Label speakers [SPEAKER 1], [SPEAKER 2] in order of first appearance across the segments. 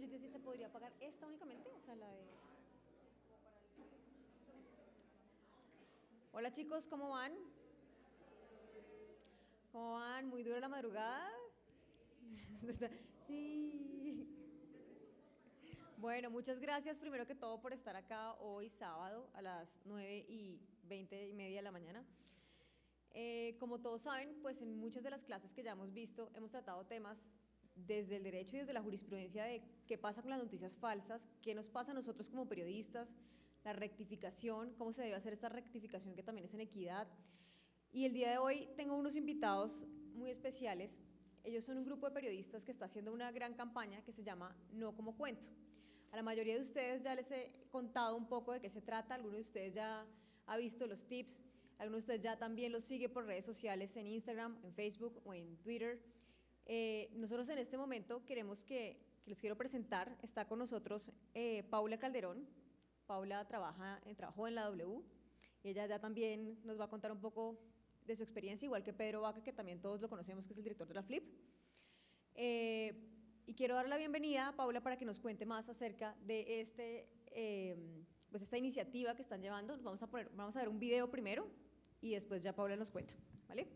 [SPEAKER 1] yo te decía, ¿se podría apagar esta únicamente? O sea, la de... Hola chicos, ¿cómo van? ¿Cómo van? ¿Muy dura la madrugada? Sí. Bueno, muchas gracias primero que todo por estar acá hoy sábado a las 9:20 de la mañana. Como todos saben, pues en muchas de las clases que ya hemos visto hemos tratado temas desde el derecho y desde la jurisprudencia de qué pasa con las noticias falsas, qué nos pasa a nosotros como periodistas, la rectificación, cómo se debe hacer esta rectificación que también es en equidad. Y el día de hoy tengo unos invitados muy especiales. Ellos son un grupo de periodistas que está haciendo una gran campaña que se llama No como cuento. A la mayoría de ustedes ya les he contado un poco de qué se trata, algunos de ustedes ya ha visto los tips, algunos de ustedes ya también los sigue por redes sociales en Instagram, en Facebook o en Twitter. Nosotros en este momento que les quiero presentar, está con nosotros Paula Calderón. Paula trabajó en la W y ella ya también nos va a contar un poco de su experiencia, igual que Pedro Vaca, que también todos lo conocemos, que es el director de la Flip. Y quiero dar la bienvenida a Paula para que nos cuente más acerca de pues esta iniciativa que están llevando. Vamos a ver un video primero y después ya Paula nos cuenta, ¿vale?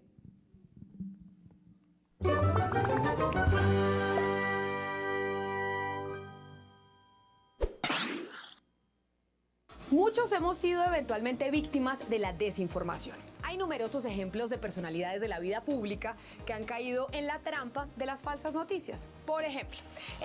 [SPEAKER 2] Muchos hemos sido eventualmente víctimas de la desinformación. Hay numerosos ejemplos de personalidades de la vida pública que han caído en la trampa de las falsas noticias. Por ejemplo,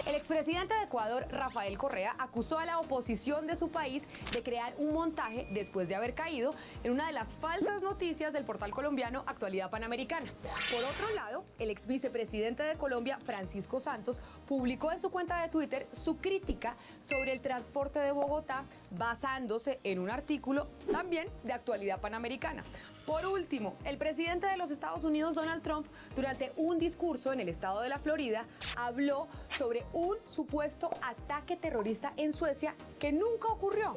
[SPEAKER 2] el expresidente de Ecuador, Rafael Correa, acusó a la oposición de su país de crear un montaje después de haber caído en una de las falsas noticias del portal colombiano Actualidad Panamericana. Por otro lado, el ex vicepresidente de Colombia, Francisco Santos, publicó en su cuenta de Twitter su crítica sobre el transporte de Bogotá, basándose en un artículo también de Actualidad Panamericana. Por último, el presidente de los Estados Unidos, Donald Trump, durante un discurso en el estado de la Florida, habló sobre un supuesto ataque terrorista en Suecia que nunca ocurrió.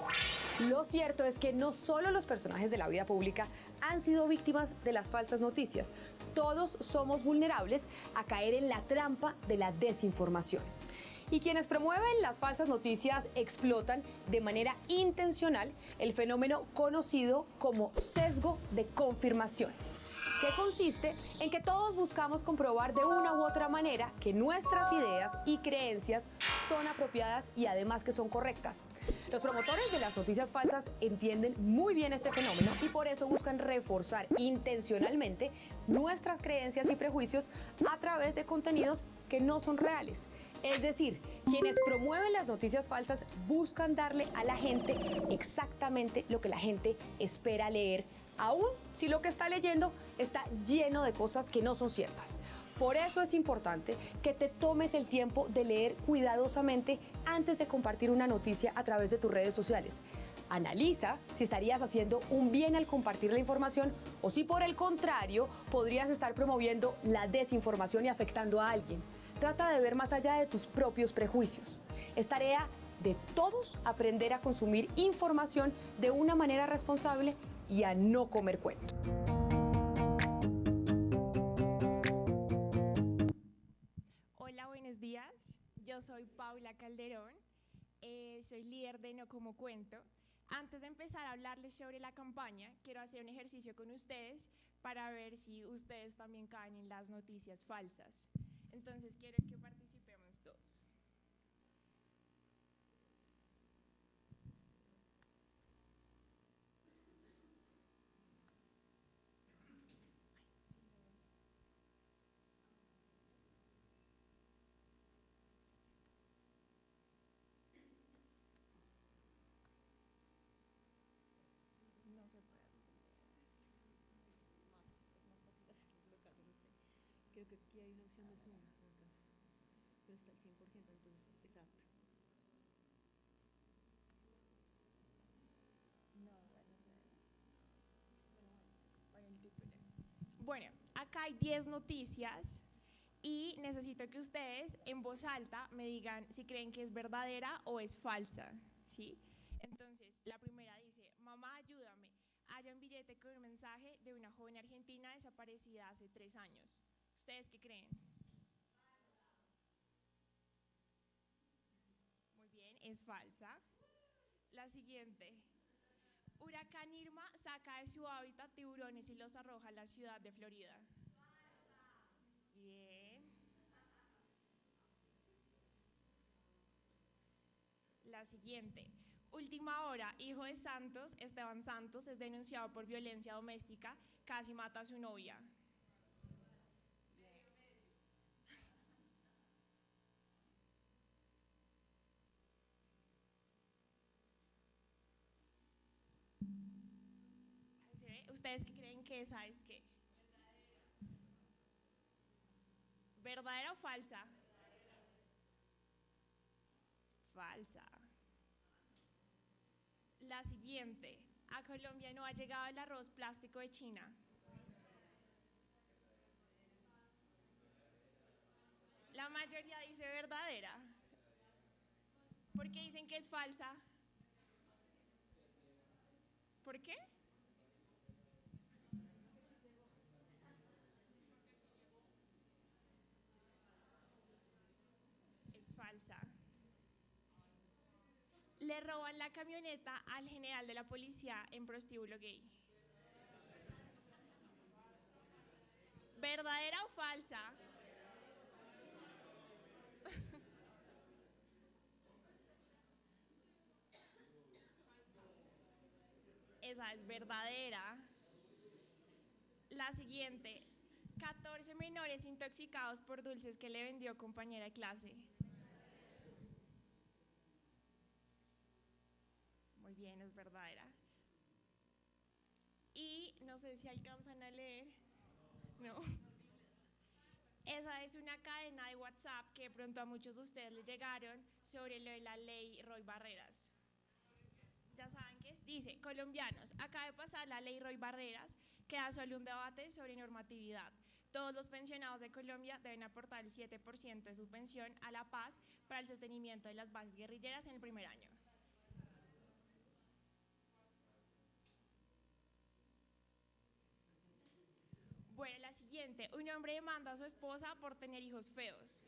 [SPEAKER 2] Lo cierto es que no solo los personajes de la vida pública han sido víctimas de las falsas noticias. Todos somos vulnerables a caer en la trampa de la desinformación. Y quienes promueven las falsas noticias explotan de manera intencional el fenómeno conocido como sesgo de confirmación, que consiste en que todos buscamos comprobar de una u otra manera que nuestras ideas y creencias son apropiadas y además que son correctas. Los promotores de las noticias falsas entienden muy bien este fenómeno y por eso buscan reforzar intencionalmente nuestras creencias y prejuicios a través de contenidos que no son reales. Es decir, quienes promueven las noticias falsas buscan darle a la gente exactamente lo que la gente espera leer, aun si lo que está leyendo está lleno de cosas que no son ciertas. Por eso es importante que te tomes el tiempo de leer cuidadosamente antes de compartir una noticia a través de tus redes sociales. Analiza si estarías haciendo un bien al compartir la información o si por el contrario podrías estar promoviendo la desinformación y afectando a alguien. Trata de ver más allá de tus propios prejuicios. Es tarea de todos aprender a consumir información de una manera responsable y a no comer cuento.
[SPEAKER 3] Hola, buenos días. Yo soy Paula Calderón. Soy líder de No Como Cuento. Antes de empezar a hablarles sobre la campaña, quiero hacer un ejercicio con ustedes para ver si ustedes también caen en las noticias falsas. Entonces, quiero que participemos todos. No se puede.
[SPEAKER 1] Creo que aquí hay una opción de Zoom, acá, pero está al 100%, entonces, exacto.
[SPEAKER 3] No, bueno, se ve. Bueno, el título. Bueno, acá hay 10 noticias y necesito que ustedes en voz alta me digan si creen que es verdadera o es falsa, ¿sí? Entonces, la primera dice: mamá, ayúdame. Haya un billete con un mensaje de una joven argentina desaparecida hace 3 años. ¿Ustedes qué creen? es falsa. La siguiente. Huracán Irma saca de su hábitat tiburones y los arroja a la ciudad de Florida. Bien. La siguiente. Última hora, hijo de Santos, Esteban Santos, es denunciado por violencia doméstica, casi mata a su novia. ¿Ustedes qué creen que esa es qué? ¿Verdadera o falsa? Falsa. La siguiente. A Colombia no ha llegado el arroz plástico de China. La mayoría dice verdadera. ¿Por qué dicen que es falsa? ¿Por qué? Es falsa. Le roban la camioneta al general de la policía en prostíbulo gay. ¿Verdadera o falsa? Esa es verdadera. La siguiente. 14 menores intoxicados por dulces que le vendió compañera de clase. Muy bien, es verdadera. Y no sé si alcanzan a leer. No. Esa es una cadena de WhatsApp que de pronto a muchos de ustedes les llegaron sobre lo de la ley Roy Barreras. Ya saben qué es. Dice, colombianos, acaba de pasar la ley Roy Barreras, queda solo un debate sobre normatividad. Todos los pensionados de Colombia deben aportar el 7% de su pensión a la paz para el sostenimiento de las bases guerrilleras en el primer año. Bueno, la siguiente. Un hombre demanda a su esposa por tener hijos feos.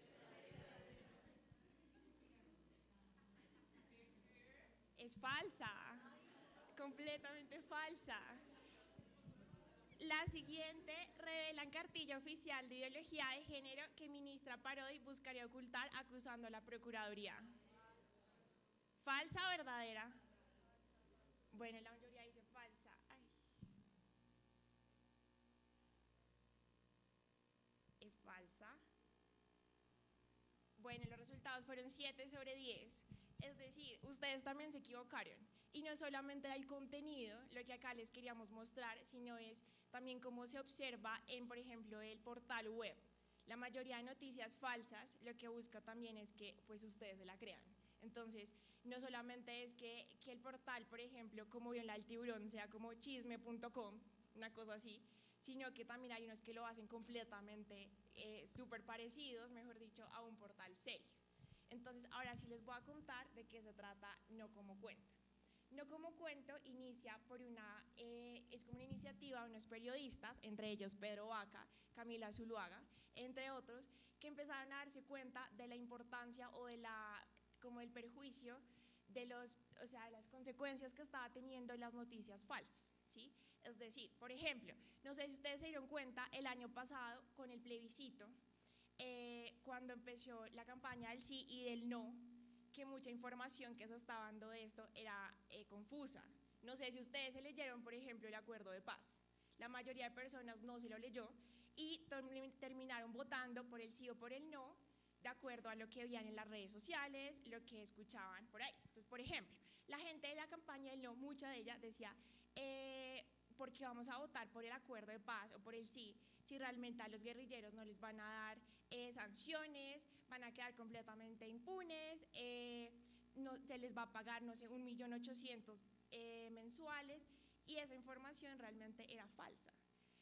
[SPEAKER 3] Es falsa. Completamente falsa. La siguiente, revelan cartilla oficial de ideología de género que ministra Parodi buscaría ocultar acusando a la Procuraduría. ¿Falsa o verdadera? Bueno, la mayoría dice falsa. Ay. Es falsa. Bueno, los resultados fueron 7 sobre 10. Es decir, ustedes también se equivocaron. Y no solamente era el contenido, lo que acá les queríamos mostrar, sino es también cómo se observa en, por ejemplo, el portal web. La mayoría de noticias falsas lo que busca también es que pues, ustedes se la crean. Entonces, no solamente es que el portal, por ejemplo, como viola el tiburón, sea como chisme.com, una cosa así, sino que también hay unos que lo hacen completamente súper parecidos, mejor dicho, a un portal serio. Entonces, ahora sí les voy a contar de qué se trata No Como Cuento. No Como Cuento inicia por es como una iniciativa de unos periodistas, entre ellos Pedro Vaca, Camila Zuluaga, entre otros, que empezaron a darse cuenta de la importancia o de como el perjuicio de las consecuencias que estaba teniendo las noticias falsas, ¿sí? Es decir, por ejemplo, no sé si ustedes se dieron cuenta el año pasado con el plebiscito, cuando empezó la campaña del sí y del no, que mucha información que se estaba dando de esto era confusa. No sé si ustedes se leyeron, por ejemplo, el acuerdo de paz. La mayoría de personas no se lo leyó y terminaron votando por el sí o por el no, de acuerdo a lo que veían en las redes sociales, lo que escuchaban por ahí. Entonces, por ejemplo, la gente de la campaña del no, mucha de ella decía, ¿por qué vamos a votar por el acuerdo de paz o por el sí si realmente a los guerrilleros no les van a dar sanciones, van a quedar completamente impunes, no, se les va a pagar, no sé, 1.800.000 mensuales? Y esa información realmente era falsa.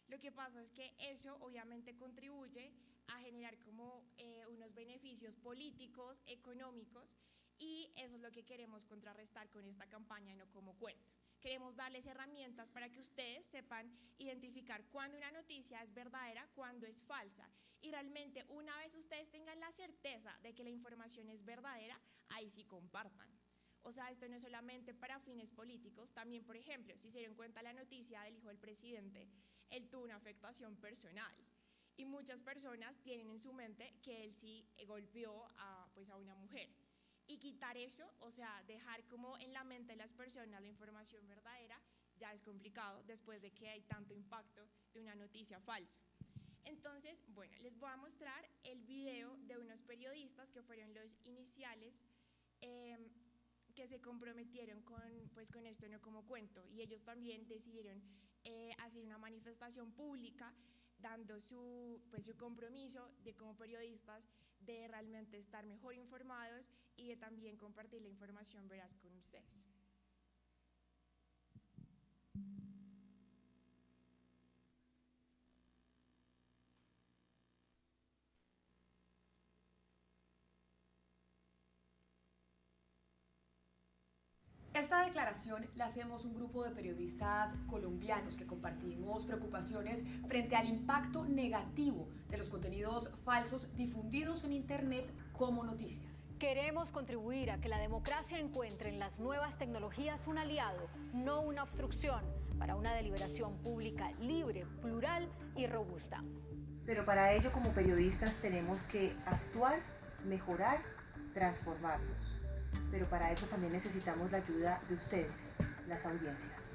[SPEAKER 3] Lo que pasa es que eso obviamente contribuye a generar como unos beneficios políticos, económicos, y eso es lo que queremos contrarrestar con esta campaña No Como Cuento. Queremos darles herramientas para que ustedes sepan identificar cuándo una noticia es verdadera, cuándo es falsa. Y realmente una vez ustedes tengan la certeza de que la información es verdadera, ahí sí compartan. O sea, esto no es solamente para fines políticos, también, por ejemplo, si se dieron cuenta la noticia del hijo del presidente, él tuvo una afectación personal. Y muchas personas tienen en su mente que él sí golpeó pues a una mujer. Y quitar eso, o sea, dejar como en la mente de las personas la información verdadera, ya es complicado después de que hay tanto impacto de una noticia falsa. Entonces, bueno, les voy a mostrar el video de unos periodistas que fueron los iniciales que se comprometieron con esto no como cuento, y ellos también decidieron hacer una manifestación pública dando su compromiso de como periodistas de realmente estar mejor informados y de también compartir la información veraz con ustedes.
[SPEAKER 2] Esta declaración la hacemos un grupo de periodistas colombianos que compartimos preocupaciones frente al impacto negativo de los contenidos falsos difundidos en Internet como noticias.
[SPEAKER 4] Queremos contribuir a que la democracia encuentre en las nuevas tecnologías un aliado, no una obstrucción, para una deliberación pública libre, plural y robusta.
[SPEAKER 5] Pero para ello, como periodistas, tenemos que actuar, mejorar, transformarnos. Pero para eso también necesitamos la ayuda de ustedes, las audiencias.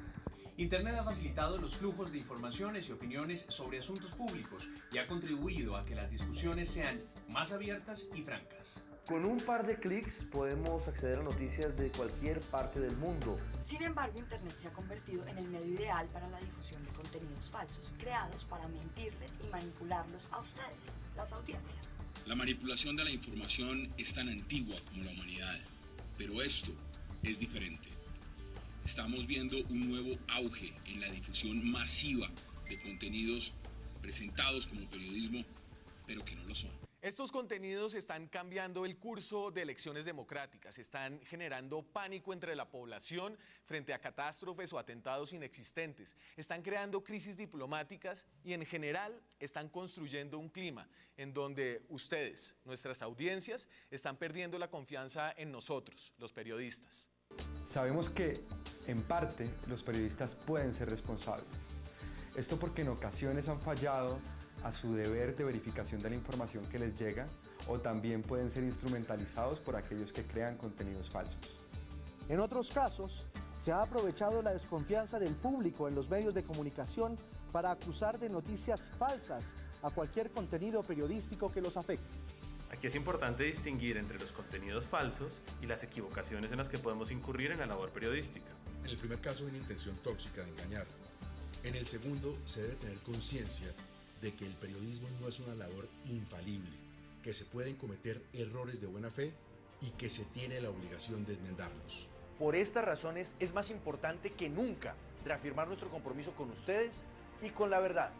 [SPEAKER 6] Internet ha facilitado los flujos de informaciones y opiniones sobre asuntos públicos y ha contribuido a que las discusiones sean más abiertas y francas.
[SPEAKER 7] Con un par de clics podemos acceder a noticias de cualquier parte del mundo.
[SPEAKER 8] Sin embargo, Internet se ha convertido en el medio ideal para la difusión de contenidos falsos, creados para mentirles y manipularlos a ustedes, las audiencias.
[SPEAKER 9] La manipulación de la información es tan antigua como la humanidad, pero esto es diferente. Estamos viendo un nuevo auge en la difusión masiva de contenidos presentados como periodismo, pero que no lo son.
[SPEAKER 10] Estos contenidos están cambiando el curso de elecciones democráticas, están generando pánico entre la población frente a catástrofes o atentados inexistentes, están creando crisis diplomáticas y en general están construyendo un clima en donde ustedes, nuestras audiencias, están perdiendo la confianza en nosotros, los periodistas.
[SPEAKER 11] Sabemos que, en parte, los periodistas pueden ser responsables. Esto porque en ocasiones han fallado a su deber de verificación de la información que les llega, o también pueden ser instrumentalizados por aquellos que crean contenidos falsos.
[SPEAKER 12] En otros casos, se ha aprovechado la desconfianza del público en los medios de comunicación para acusar de noticias falsas a cualquier contenido periodístico que los afecte.
[SPEAKER 13] Aquí es importante distinguir entre los contenidos falsos y las equivocaciones en las que podemos incurrir en la labor periodística.
[SPEAKER 14] En el primer caso hay una intención tóxica de engañar. En el segundo se debe tener conciencia de que el periodismo no es una labor infalible, que se pueden cometer errores de buena fe y que se tiene la obligación de enmendarlos.
[SPEAKER 7] Por estas razones es más importante que nunca reafirmar nuestro compromiso con ustedes y con la verdad.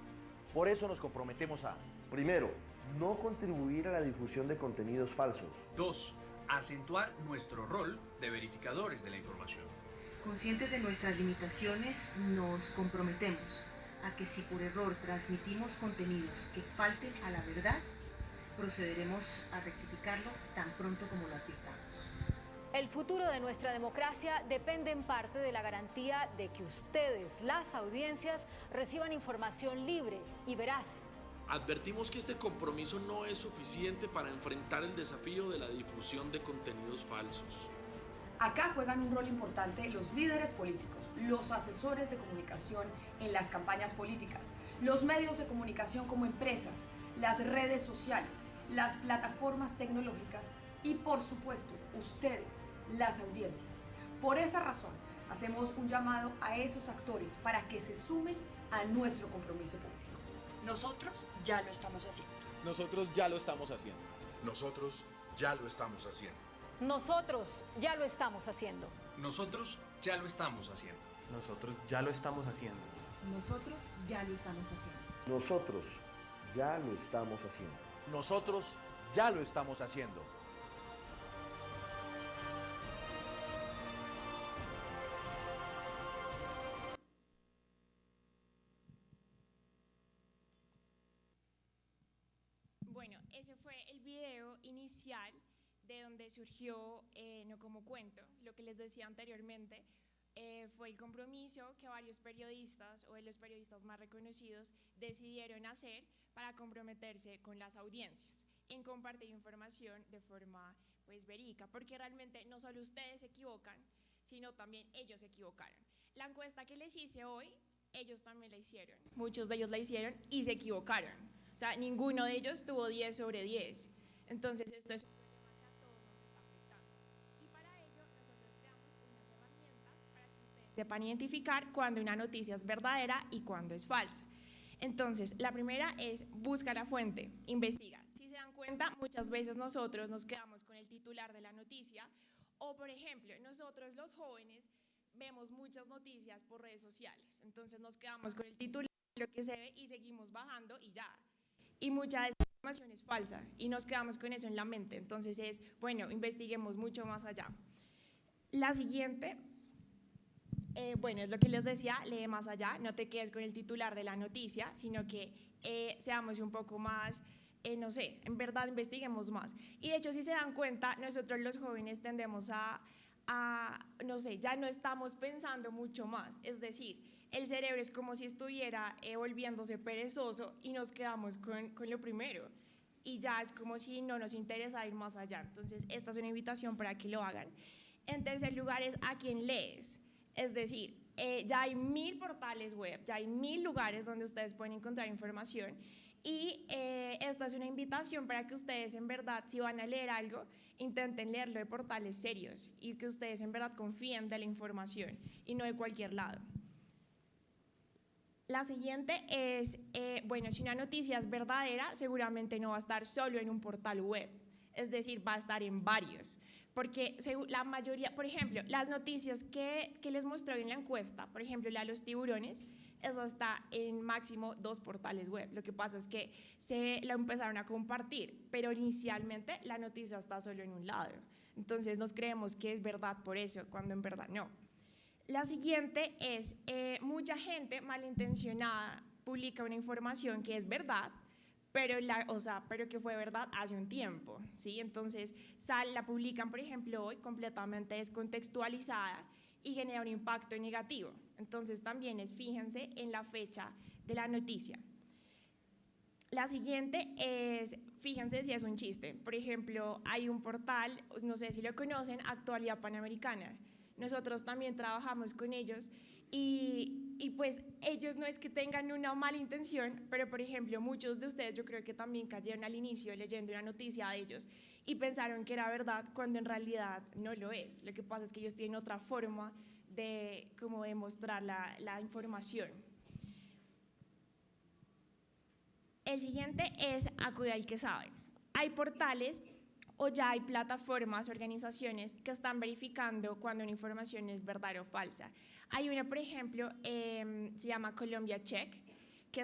[SPEAKER 7] Por eso nos comprometemos a: primero, no contribuir a la difusión de contenidos falsos.
[SPEAKER 6] 2. Acentuar nuestro rol de verificadores de la información.
[SPEAKER 5] Conscientes de nuestras limitaciones, nos comprometemos a que si por error transmitimos contenidos que falten a la verdad, procederemos a rectificarlo tan pronto como lo advirtamos.
[SPEAKER 4] El futuro de nuestra democracia depende en parte de la garantía de que ustedes, las audiencias, reciban información libre y veraz.
[SPEAKER 15] Advertimos que este compromiso no es suficiente para enfrentar el desafío de la difusión de contenidos falsos.
[SPEAKER 2] Acá juegan un rol importante los líderes políticos, los asesores de comunicación en las campañas políticas, los medios de comunicación como empresas, las redes sociales, las plataformas tecnológicas y, por supuesto, ustedes, las audiencias. Por esa razón, hacemos un llamado a esos actores para que se sumen a nuestro compromiso público.
[SPEAKER 8] Nosotros ya lo estamos haciendo.
[SPEAKER 10] Nosotros ya lo estamos haciendo.
[SPEAKER 14] Nosotros ya lo estamos haciendo.
[SPEAKER 4] Nosotros ya lo estamos haciendo.
[SPEAKER 6] Nosotros ya lo estamos haciendo.
[SPEAKER 13] Nosotros ya lo estamos haciendo.
[SPEAKER 5] Nosotros ya lo estamos haciendo.
[SPEAKER 7] Nosotros ya lo estamos haciendo. Nosotros ya lo estamos haciendo.
[SPEAKER 3] Bueno, ese fue el video inicial de donde surgió No Como Cuento. Lo que les decía anteriormente fue el compromiso que varios periodistas o de los periodistas más reconocidos decidieron hacer para comprometerse con las audiencias en compartir información de forma pues verídica, porque realmente no solo ustedes se equivocan, sino también ellos se equivocaron. La encuesta que les hice hoy, ellos también la hicieron, muchos de ellos la hicieron y se equivocaron, o sea, ninguno de ellos tuvo 10 sobre 10, entonces esto es un problema que a todos nos está afectando, y para ello nosotros creamos unas herramientas para que ustedes sepan identificar cuando una noticia es verdadera y cuando es falsa. Entonces, la primera es busca la fuente, investiga. Si se dan cuenta, muchas veces nosotros nos quedamos con el titular de la noticia o, por ejemplo, nosotros los jóvenes vemos muchas noticias por redes sociales, entonces nos quedamos con el titular, lo que se ve y seguimos bajando y ya. Y mucha de esa información es falsa y nos quedamos con eso en la mente, entonces es, bueno, investiguemos mucho más allá. La siguiente... bueno, es lo que les decía, lee más allá, no te quedes con el titular de la noticia, sino que seamos un poco más, no sé, en verdad investiguemos más. Y de hecho, si se dan cuenta, nosotros los jóvenes tendemos a no sé, ya no estamos pensando mucho más, es decir, el cerebro es como si estuviera volviéndose perezoso y nos quedamos con lo primero. Y ya es como si no nos interesa ir más allá. Entonces, esta es una invitación para que lo hagan. En tercer lugar es a quién lees. Es decir, ya hay 1000 portales web, ya hay 1000 lugares donde ustedes pueden encontrar información y esta es una invitación para que ustedes en verdad, si van a leer algo, intenten leerlo de portales serios y que ustedes en verdad confíen de la información y no de cualquier lado. La siguiente es, bueno, si una noticia es verdadera, seguramente no va a estar solo en un portal web, es decir, va a estar en varios. Porque la mayoría, por ejemplo, las noticias que les mostré en la encuesta, por ejemplo, la de los tiburones, esa está en máximo 2 portales web. Lo que pasa es que se la empezaron a compartir, pero inicialmente la noticia está solo en un lado. Entonces nos creemos que es verdad por eso, cuando en verdad no. La siguiente es, mucha gente malintencionada publica una información que es verdad, pero que fue verdad hace un tiempo, ¿sí? Entonces la publican, por ejemplo, hoy completamente descontextualizada y genera un impacto negativo. Entonces también fíjense en la fecha de la noticia. La siguiente es, fíjense si es un chiste. Por ejemplo, hay un portal, no sé si lo conocen, Actualidad Panamericana. Nosotros también trabajamos con ellos y pues ellos no es que tengan una mala intención, pero por ejemplo muchos de ustedes yo creo que también cayeron al inicio leyendo una noticia de ellos y pensaron que era verdad cuando en realidad no lo es. Lo que pasa es que ellos tienen otra forma de cómo demostrar la información. El siguiente es acude al que sabe. Hay portales o ya hay plataformas, organizaciones que están verificando cuando una información es verdadera o falsa. Hay una, por ejemplo, se llama Colombia Check, que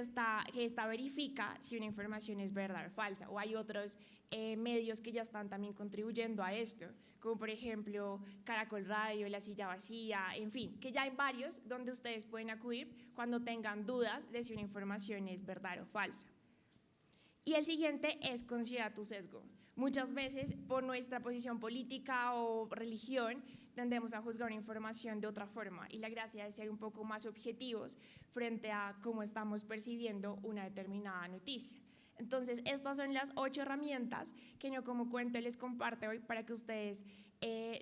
[SPEAKER 3] verifica si una información es verdadera o falsa. O hay otros medios que ya están también contribuyendo a esto, como por ejemplo Caracol Radio, La Silla Vacía, en fin, que ya hay varios donde ustedes pueden acudir cuando tengan dudas de si una información es verdadera o falsa. Y el siguiente es considera tu sesgo. Muchas veces, por nuestra posición política o religión, tendemos a juzgar una información de otra forma y la gracia es ser un poco más objetivos frente a cómo estamos percibiendo una determinada noticia. Entonces, estas son las 8 herramientas que No Como Cuento les comparte hoy para que ustedes,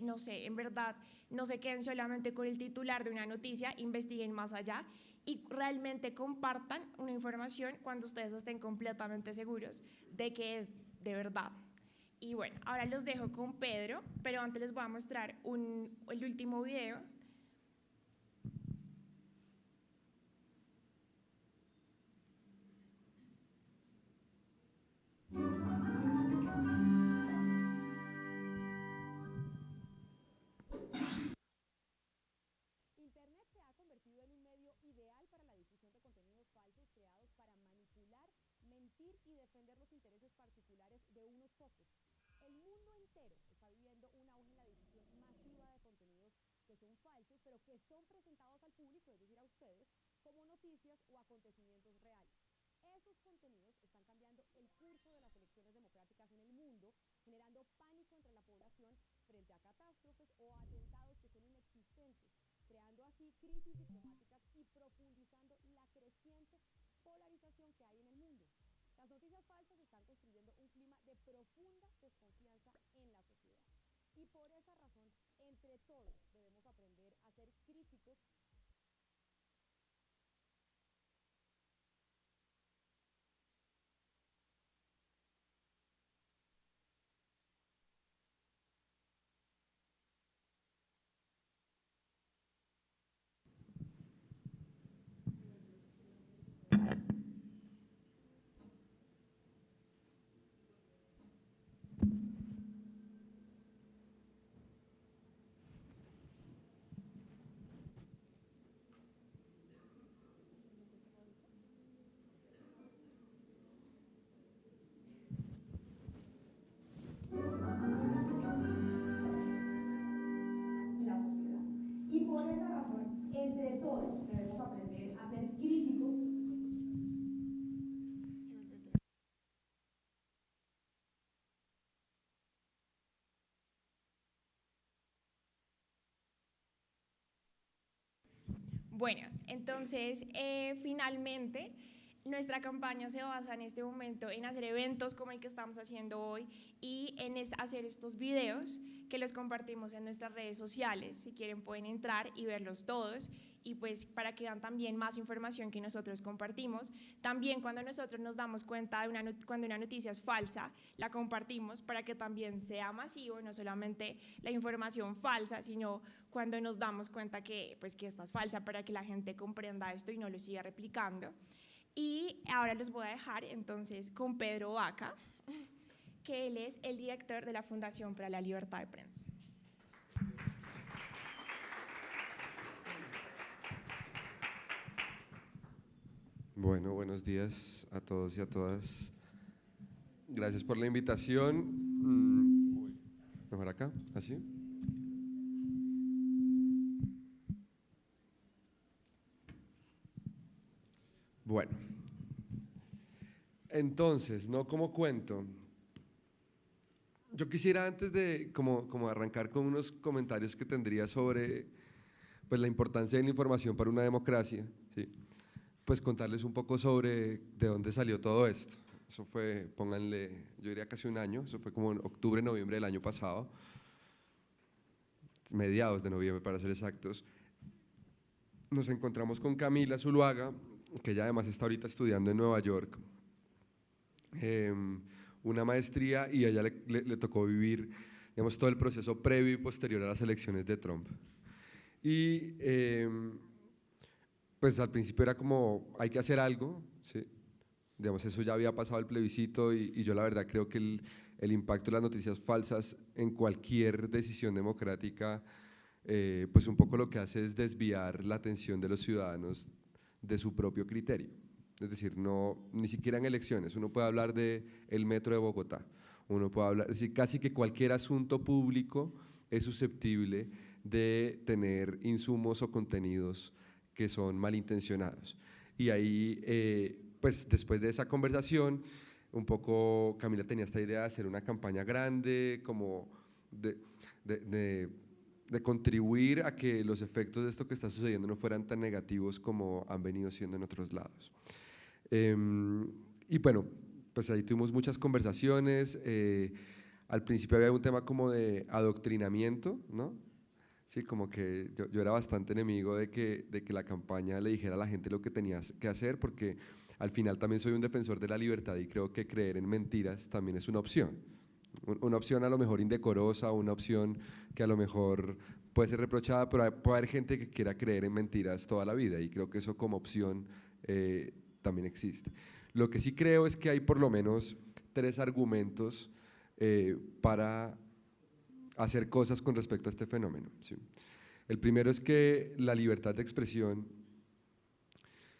[SPEAKER 3] no sé, en verdad, no se queden solamente con el titular de una noticia, investiguen más allá y realmente compartan una información cuando ustedes estén completamente seguros de que es de verdad. Y bueno, ahora los dejo con Pedro, pero antes les voy a mostrar el último video.
[SPEAKER 2] Internet se ha convertido en un medio ideal para la difusión de contenidos falsos creados para manipular, mentir y defender los intereses particulares de unos pocos. El mundo entero está viviendo un auge en la difusión masiva de contenidos que son falsos, pero que son presentados al público, es decir, a ustedes, como noticias o acontecimientos reales. Esos contenidos están cambiando el curso de las elecciones democráticas en el mundo generando pánico entre la población frente a catástrofes o atentados que son inexistentes, creando así crisis diplomáticas y profundizando la creciente polarización que hay en el mundo. Las noticias falsas están construyendo un clima de profunda desconfianza en la sociedad. Y por esa razón, entre todos debemos aprender a ser críticos. Y por esa razón, entre todos debemos aprender a ser críticos.
[SPEAKER 3] Bueno, entonces finalmente nuestra campaña se basa en este momento en hacer eventos como el que estamos haciendo hoy y en hacer estos videos que los compartimos en nuestras redes sociales. Si quieren pueden entrar y verlos todos y pues para que vean también más información que nosotros compartimos. También cuando nosotros nos damos cuenta de cuando una noticia es falsa, la compartimos para que también sea masivo, no solamente la información falsa, sino cuando nos damos cuenta que esta es falsa para que la gente comprenda esto y no lo siga replicando. Y ahora los voy a dejar entonces con Pedro Vaca, que él es el director de la Fundación para la Libertad de Prensa.
[SPEAKER 16] Bueno, buenos días a todos y a todas. Gracias por la invitación. Mejor acá, así. Bueno, entonces, no como cuento. Yo quisiera antes de como arrancar con unos comentarios que tendría sobre pues, la importancia de la información para una democracia, ¿sí? Pues contarles un poco sobre de dónde salió todo esto. Eso fue, pónganle, yo diría casi un año, eso fue como en octubre, noviembre del año pasado, mediados de noviembre para ser exactos. Nos encontramos con Camila Zuluaga, que ella además está ahorita estudiando en Nueva York, una maestría, y a ella le tocó vivir, digamos, todo el proceso previo y posterior a las elecciones de Trump. Y pues al principio era como, hay que hacer algo, ¿sí? Digamos, eso ya había pasado el plebiscito y yo la verdad creo que el impacto de las noticias falsas en cualquier decisión democrática, pues un poco lo que hace es desviar la atención de los ciudadanos de su propio criterio. Es decir, ni siquiera en elecciones, uno puede hablar del metro de Bogotá, uno puede hablar, es decir, casi que cualquier asunto público es susceptible de tener insumos o contenidos que son malintencionados. Y ahí, pues después de esa conversación, un poco Camila tenía esta idea de hacer una campaña grande, como de contribuir a que los efectos de esto que está sucediendo no fueran tan negativos como han venido siendo en otros lados. Y bueno, pues ahí tuvimos muchas conversaciones. Al principio había un tema como de adoctrinamiento, ¿no? Sí, como que yo era bastante enemigo de que la campaña le dijera a la gente lo que tenía que hacer, porque al final también soy un defensor de la libertad y creo que creer en mentiras también es una opción. Una opción a lo mejor indecorosa, una opción que a lo mejor puede ser reprochada, pero puede haber gente que quiera creer en mentiras toda la vida y creo que eso como opción también existe. Lo que sí creo es que hay por lo menos 3 argumentos para hacer cosas con respecto a este fenómeno, ¿sí? El primero es que la libertad de expresión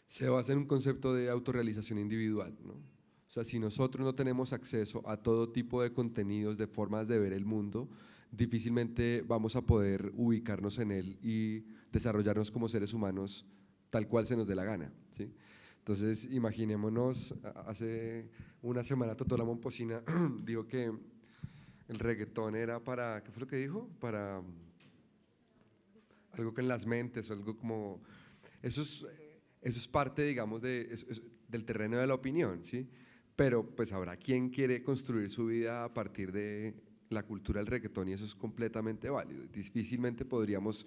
[SPEAKER 16] se basa en un concepto de autorrealización individual, ¿no? O sea, si nosotros no tenemos acceso a todo tipo de contenidos, de formas de ver el mundo, difícilmente vamos a poder ubicarnos en él y desarrollarnos como seres humanos tal cual se nos dé la gana, ¿sí? Entonces, imaginémonos, hace una semana Totó la Momposina dijo que el reggaetón era para, ¿qué fue lo que dijo? Para algo con las mentes, algo como, eso es parte, digamos, del terreno de la opinión, ¿sí? Pero pues habrá quien quiere construir su vida a partir de la cultura del reggaetón y eso es completamente válido. Difícilmente podríamos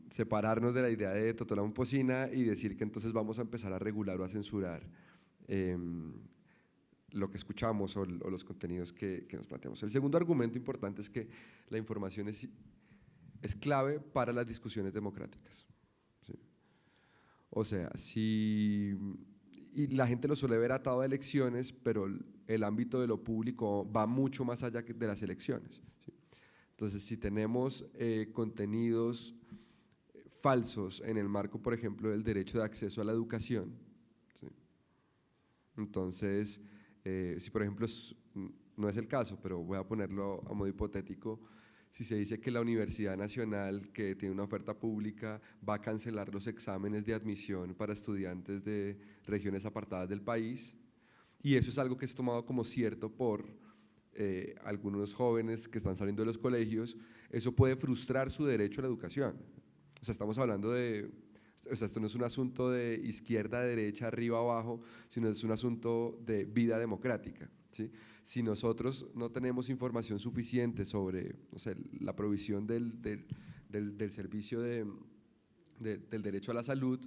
[SPEAKER 16] separarnos de la idea de Totó Momposina y decir que entonces vamos a empezar a regular o a censurar lo que escuchamos o los contenidos que nos planteamos. El segundo argumento importante es que la información es clave para las discusiones democráticas, ¿sí? O sea, y la gente lo suele ver atado a elecciones, pero el ámbito de lo público va mucho más allá de las elecciones, ¿sí? Entonces, si tenemos contenidos falsos en el marco, por ejemplo, del derecho de acceso a la educación, ¿sí? Entonces, si por ejemplo, no es el caso, pero voy a ponerlo a modo hipotético, si se dice que la Universidad Nacional, que tiene una oferta pública, va a cancelar los exámenes de admisión para estudiantes de regiones apartadas del país, y eso es algo que es tomado como cierto por algunos jóvenes que están saliendo de los colegios, eso puede frustrar su derecho a la educación. O sea, estamos hablando o sea, esto no es un asunto de izquierda, derecha, arriba, abajo, sino es un asunto de vida democrática, ¿sí? Si nosotros no tenemos información suficiente sobre, o sea, la provisión del servicio del derecho a la salud,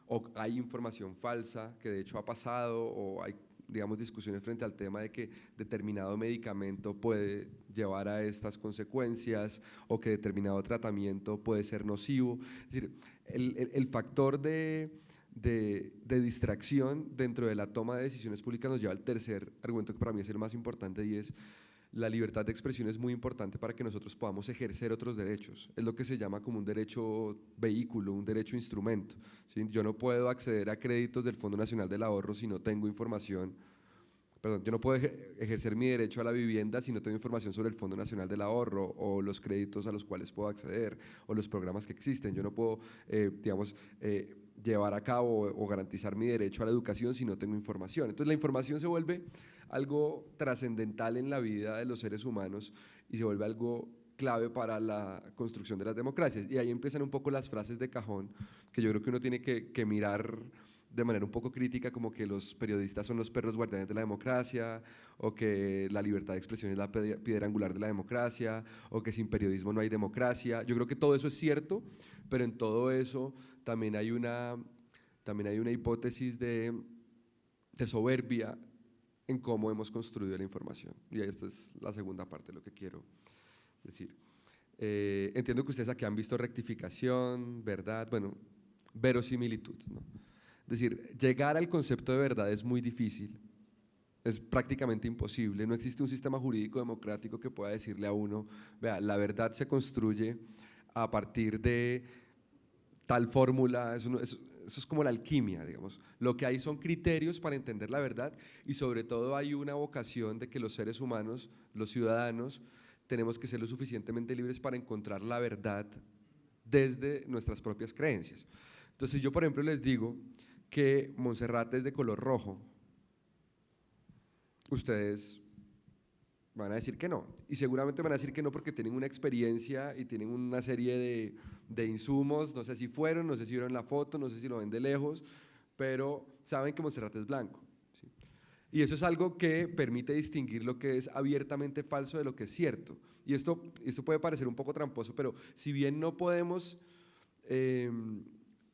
[SPEAKER 16] o hay información falsa, que de hecho ha pasado, o hay, digamos, discusiones frente al tema de que determinado medicamento puede llevar a estas consecuencias, o que determinado tratamiento puede ser nocivo. Es decir, el factor de distracción dentro de la toma de decisiones públicas nos lleva al tercer argumento, que para mí es el más importante, y es la libertad de expresión es muy importante para que nosotros podamos ejercer otros derechos. Es lo que se llama como un derecho vehículo, un derecho instrumento, ¿sí? Yo no puedo acceder a créditos del Fondo Nacional del Ahorro si no tengo información. Perdón, yo no puedo ejercer mi derecho a la vivienda si no tengo información sobre el Fondo Nacional del Ahorro o los créditos a los cuales puedo acceder o los programas que existen. Yo no puedo, digamos, llevar a cabo o garantizar mi derecho a la educación si no tengo información. Entonces la información se vuelve algo trascendental en la vida de los seres humanos y se vuelve algo clave para la construcción de las democracias. Y ahí empiezan un poco las frases de cajón que yo creo que uno tiene que mirar de manera un poco crítica, como que los periodistas son los perros guardianes de la democracia, o que la libertad de expresión es la piedra angular de la democracia, o que sin periodismo no hay democracia. Yo creo que todo eso es cierto, pero en todo eso también hay una hipótesis de soberbia en cómo hemos construido la información. Y esta es la segunda parte de lo que quiero decir. Entiendo que ustedes aquí han visto rectificación, verdad, bueno, verosimilitud, ¿no? Es decir, llegar al concepto de verdad es muy difícil, es prácticamente imposible, no existe un sistema jurídico democrático que pueda decirle a uno, vea, la verdad se construye a partir de tal fórmula, eso es como la alquimia, digamos. Lo que hay son criterios para entender la verdad y sobre todo hay una vocación de que los seres humanos, los ciudadanos, tenemos que ser lo suficientemente libres para encontrar la verdad desde nuestras propias creencias. Entonces yo, por ejemplo, les digo que Monserrate es de color rojo, ustedes van a decir que no, y seguramente van a decir que no porque tienen una experiencia y tienen una serie de insumos, no sé si fueron, no sé si vieron la foto, no sé si lo ven de lejos, pero saben que Monserrate es blanco, ¿sí? Y eso es algo que permite distinguir lo que es abiertamente falso de lo que es cierto, y esto puede parecer un poco tramposo, pero si bien no podemos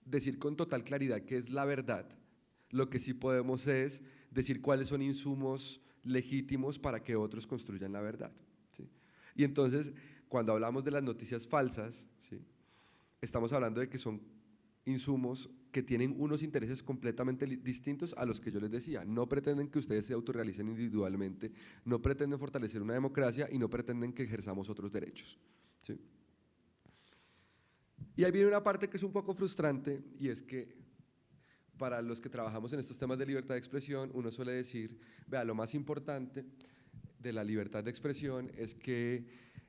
[SPEAKER 16] decir con total claridad qué es la verdad, lo que sí podemos es decir cuáles son insumos legítimos para que otros construyan la verdad, ¿sí? Y entonces, cuando hablamos de las noticias falsas, ¿sí?, estamos hablando de que son insumos que tienen unos intereses completamente distintos a los que yo les decía. No pretenden que ustedes se autorrealicen individualmente, no pretenden fortalecer una democracia y no pretenden que ejerzamos otros derechos, ¿sí? Y ahí viene una parte que es un poco frustrante, y es que para los que trabajamos en estos temas de libertad de expresión, uno suele decir, vea, lo más importante de la libertad de expresión es que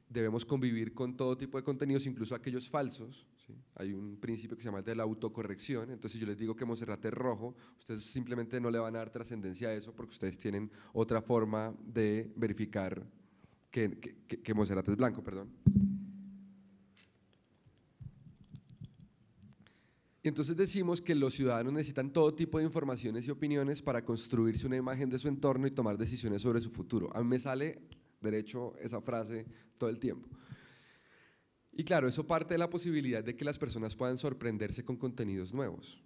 [SPEAKER 16] debemos convivir con todo tipo de contenidos, incluso aquellos falsos, ¿sí? Hay un principio que se llama el de la autocorrección, entonces si yo les digo que Monserrate es rojo, ustedes simplemente no le van a dar trascendencia a eso porque ustedes tienen otra forma de verificar que Monserrate es blanco, perdón. Y entonces decimos que los ciudadanos necesitan todo tipo de informaciones y opiniones para construirse una imagen de su entorno y tomar decisiones sobre su futuro. A mí me sale derecho esa frase todo el tiempo. Y claro, eso parte de la posibilidad de que las personas puedan sorprenderse con contenidos nuevos.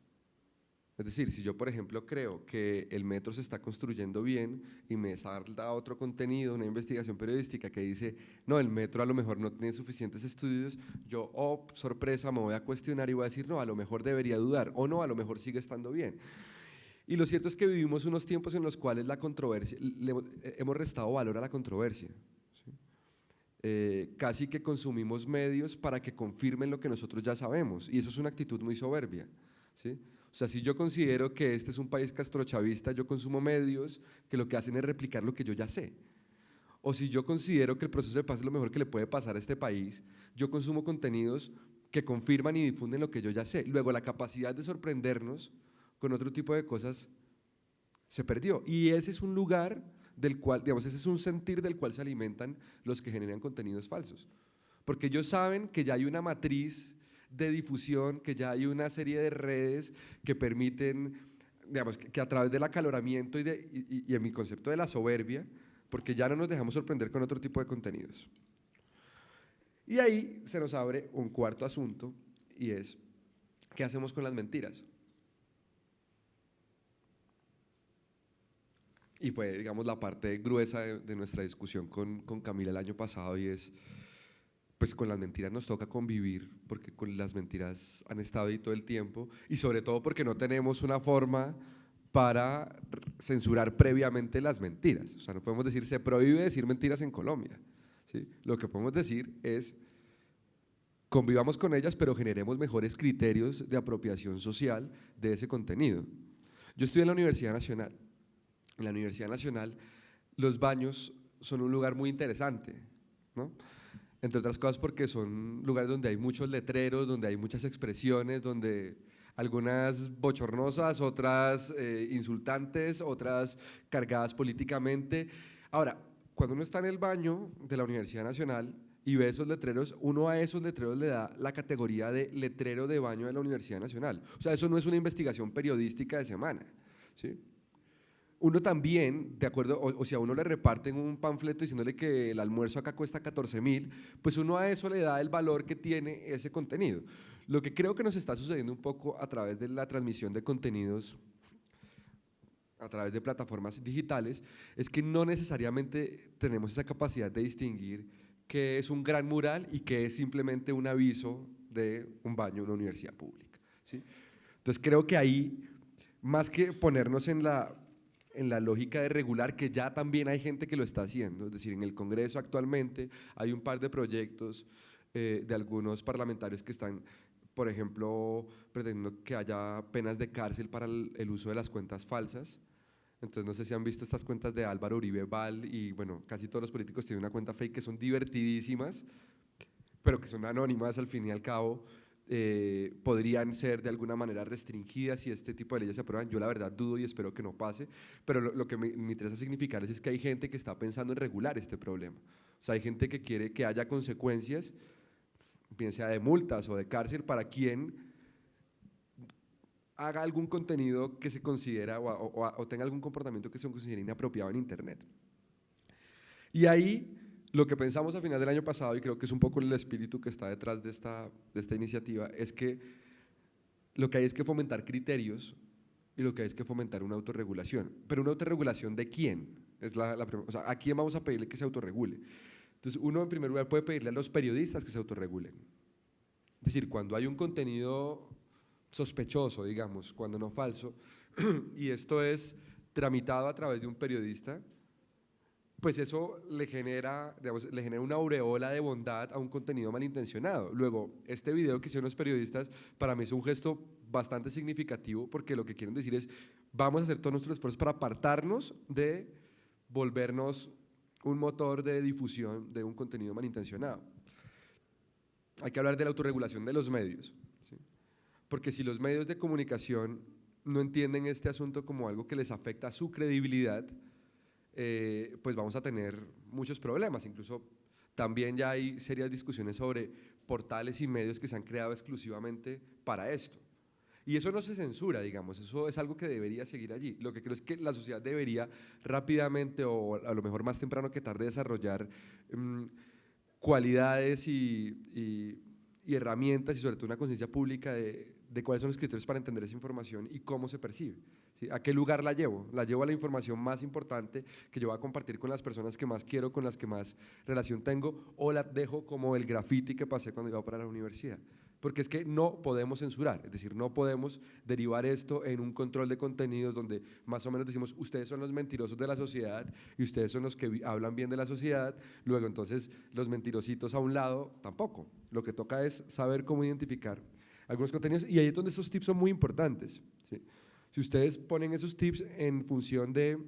[SPEAKER 16] Es decir, si yo, por ejemplo, creo que el metro se está construyendo bien y me salta otro contenido, una investigación periodística que dice, no, el metro a lo mejor no tiene suficientes estudios, yo, oh, sorpresa, me voy a cuestionar y voy a decir, no, a lo mejor debería dudar, o no, a lo mejor sigue estando bien. Y lo cierto es que vivimos unos tiempos en los cuales la controversia, hemos restado valor a la controversia. Casi que consumimos medios para que confirmen lo que nosotros ya sabemos, y eso es una actitud muy soberbia, ¿sí? O sea, si yo considero que este es un país castrochavista, yo consumo medios que lo que hacen es replicar lo que yo ya sé. O si yo considero que el proceso de paz es lo mejor que le puede pasar a este país, yo consumo contenidos que confirman y difunden lo que yo ya sé. Luego, la capacidad de sorprendernos con otro tipo de cosas se perdió. Y ese es un lugar del cual, digamos, ese es un sentir del cual se alimentan los que generan contenidos falsos. Porque ellos saben que ya hay una matriz de difusión, que ya hay una serie de redes que permiten, digamos, que a través del acaloramiento y en mi concepto de la soberbia, porque ya no nos dejamos sorprender con otro tipo de contenidos. Y ahí se nos abre un cuarto asunto, y es, ¿qué hacemos con las mentiras? Y fue, digamos, la parte gruesa de nuestra discusión con Camila el año pasado, y es, pues con las mentiras nos toca convivir, porque con las mentiras han estado ahí todo el tiempo, y sobre todo porque no tenemos una forma para censurar previamente las mentiras. O sea, no podemos decir, se prohíbe decir mentiras en Colombia, ¿sí? Lo que podemos decir es, convivamos con ellas, pero generemos mejores criterios de apropiación social de ese contenido. Yo estudié en la Universidad Nacional. En la Universidad Nacional los baños son un lugar muy interesante, ¿no? Entre otras cosas porque son lugares donde hay muchos letreros, donde hay muchas expresiones, donde algunas bochornosas, otras insultantes, otras cargadas políticamente. Ahora, cuando uno está en el baño de la Universidad Nacional y ve esos letreros, uno a esos letreros le da la categoría de letrero de baño de la Universidad Nacional. O sea, eso no es una investigación periodística de semana, ¿sí? Uno también, de acuerdo, o si a uno le reparten un panfleto diciéndole que el almuerzo acá cuesta 14.000, pues uno a eso le da el valor que tiene ese contenido. Lo que creo que nos está sucediendo un poco a través de la transmisión de contenidos a través de plataformas digitales es que no necesariamente tenemos esa capacidad de distinguir qué es un gran mural y qué es simplemente un aviso de un baño en una universidad pública, ¿sí? Entonces creo que ahí, más que ponernos en la lógica de regular, que ya también hay gente que lo está haciendo, es decir, en el Congreso actualmente hay un par de proyectos de algunos parlamentarios que están, por ejemplo, pretendiendo que haya penas de cárcel para el uso de las cuentas falsas. Entonces no sé si han visto estas cuentas de Álvaro Uribe Val y bueno, casi todos los políticos tienen una cuenta fake que son divertidísimas, pero que son anónimas al fin y al cabo. Podrían ser de alguna manera restringidas si este tipo de leyes se aprueban. Yo la verdad dudo y espero que no pase, pero lo que me interesa significar es que hay gente que está pensando en regular este problema. O sea, hay gente que quiere que haya consecuencias, bien sea de multas o de cárcel, para quien haga algún contenido que se considera o tenga algún comportamiento que se considere inapropiado en Internet. Y ahí lo que pensamos a final del año pasado, y creo que es un poco el espíritu que está detrás de esta iniciativa, es que lo que hay es que fomentar criterios y lo que hay es que fomentar una autorregulación. ¿Pero una autorregulación de quién? O sea, ¿a quién vamos a pedirle que se autorregule? Entonces, uno en primer lugar puede pedirle a los periodistas que se autorregulen. Es decir, cuando hay un contenido sospechoso, digamos, cuando no falso, y esto es tramitado a través de un periodista, pues eso le genera, digamos, una aureola de bondad a un contenido malintencionado. Luego, este video que hicieron los periodistas para mí es un gesto bastante significativo, porque lo que quieren decir es, vamos a hacer todos nuestros esfuerzos para apartarnos de volvernos un motor de difusión de un contenido malintencionado. hay que hablar de la autorregulación de los medios, ¿sí? Porque si los medios de comunicación no entienden este asunto como algo que les afecta a su credibilidad, pues vamos a tener muchos problemas. Incluso también ya hay serias discusiones sobre portales y medios que se han creado exclusivamente para esto. Y eso no se censura, digamos, eso es algo que debería seguir allí. Lo que creo es que la sociedad debería rápidamente, o a lo mejor más temprano que tarde, desarrollar cualidades y herramientas, y sobre todo una conciencia pública de cuáles son los criterios para entender esa información y cómo se percibe, ¿sí? ¿A qué lugar la llevo? La llevo a la información más importante que yo voy a compartir con las personas que más quiero, con las que más relación tengo, o la dejo como el graffiti que pasé cuando iba para la universidad. Porque es que no podemos censurar, es decir, no podemos derivar esto en un control de contenidos donde más o menos decimos, ustedes son los mentirosos de la sociedad y ustedes son los que hablan bien de la sociedad, luego entonces los mentirositos a un lado, tampoco. Lo que toca es saber cómo identificar algunos contenidos, y ahí es donde estos tips son muy importantes, ¿sí? Si ustedes ponen esos tips en función de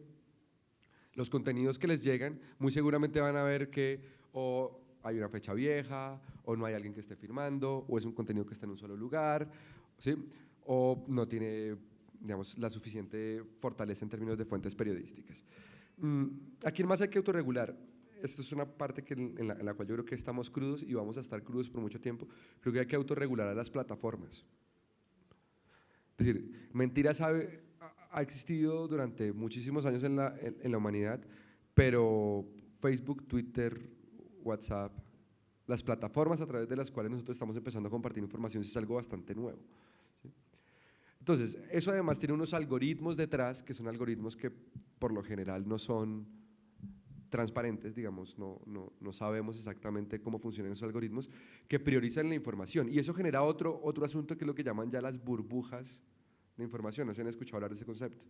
[SPEAKER 16] los contenidos que les llegan, muy seguramente van a ver que o hay una fecha vieja, o no hay alguien que esté firmando, o es un contenido que está en un solo lugar, ¿sí? O no tiene, digamos, la suficiente fortaleza en términos de fuentes periodísticas. ¿A quién más hay que autorregular? Esta es una parte en la cual yo creo que estamos crudos y vamos a estar crudos por mucho tiempo. Creo que hay que autorregular a las plataformas. Es decir, mentiras ha existido durante muchísimos años en la humanidad, pero Facebook, Twitter, WhatsApp, las plataformas a través de las cuales nosotros estamos empezando a compartir información, es algo bastante nuevo, ¿sí? Entonces, eso además tiene unos algoritmos detrás, que son algoritmos que por lo general no son transparentes, digamos, no sabemos exactamente cómo funcionan esos algoritmos, que priorizan la información, y eso genera otro asunto que es lo que llaman ya las burbujas de información. ¿No se han escuchado hablar de ese concepto?